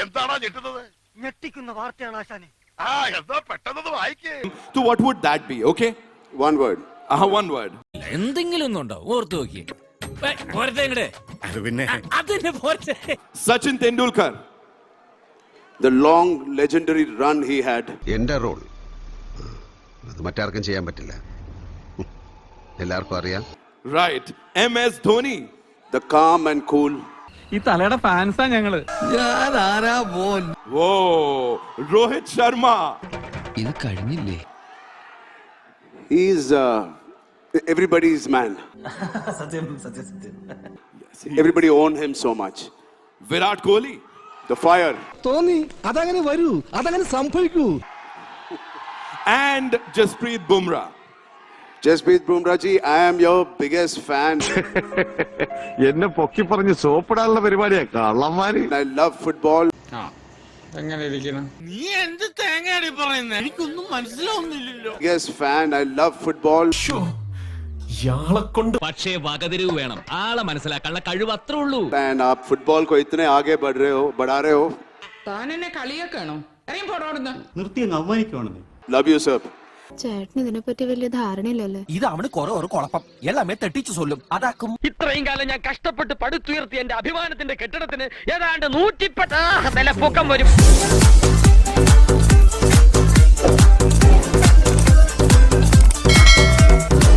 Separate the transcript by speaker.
Speaker 1: എന്താണോ ഞെട്ടുന്നത്?
Speaker 2: ഞെട്ടിക്കുന്ന വാർത്തയാണ് ആശാനെ.
Speaker 1: എന്താ പെട്ടെന്ന് വായിക്കേ.
Speaker 3: So what would that be? Okay?
Speaker 4: One word.
Speaker 3: One word.
Speaker 5: എന്തെങ്കിലും ഒന്നുണ്ടോ? ഓർത്തു നോക്കി.
Speaker 3: Sachin Tendulkar.
Speaker 4: The long legendary run he had.
Speaker 6: എൻ്റെ റോൾ അത് മറ്റാർക്കും ചെയ്യാൻ പറ്റില്ല, എല്ലാവർക്കും അറിയാം.
Speaker 3: Right. MS Dhoni.
Speaker 4: The calm and cool.
Speaker 7: ഈ തലയുടെ ഫാൻസാ ഞങ്ങള്.
Speaker 3: Whoa. Rohit Sharma.
Speaker 5: ഇത് കഴിഞ്ഞില്ലേ?
Speaker 4: He's everybody's man. Everybody own him so much.
Speaker 3: Virat Kohli.
Speaker 4: The fire.
Speaker 8: തോന്നി അതങ്ങനെ വരൂ, അതങ്ങനെ സംഭവിക്കൂ.
Speaker 3: And Jasprit Bumrah.
Speaker 4: Jasprit Bumrah ji, I am your biggest fan.
Speaker 9: എന്നെ പൊക്കി പറഞ്ഞ് സോപ്പിടാനുള്ള പരിപാടിയാ കള്ളന്മാര്.
Speaker 4: I love football.
Speaker 5: നീ എന്ത് തേങ്ങയാണ് പറയുന്നത്? എനിക്കൊന്നും മനസ്സിലാവുന്നില്ലല്ലോ.
Speaker 4: Biggest fan. I love football.
Speaker 5: പക്ഷേ വകതിരിവ് വേണം. ആളെ മനസ്സിലാക്കാനുള്ള കഴിവ് അത്രേ ഉള്ളൂ.
Speaker 4: And आप football को इतने आगे बढ़ा रहे हो.
Speaker 10: താൻ എന്നെ കളിയാക്കാണോ? അറിയാൻ പോടാ.
Speaker 7: നിർത്തി അങ്ങ് അവമാനിക്കുവാണെന്ന്.
Speaker 4: Love you sir.
Speaker 11: ചേട്ടന് ഇതിനെപ്പറ്റി വലിയ ധാരണയില്ലല്ലേ?
Speaker 2: ഇത് അവന് ഒരു കുഴപ്പം എല്ലാമേ തെട്ടിച്ചു സൊല്ലും അതാക്കും.
Speaker 5: ഇത്രയും കാലം ഞാൻ കഷ്ടപ്പെട്ട് പടുത്തുയർത്തിയ എന്റെ അഭിമാനത്തിന്റെ കെട്ടിടത്തിന് ഏതാണ്ട് 110 നില പൊക്കം വരും.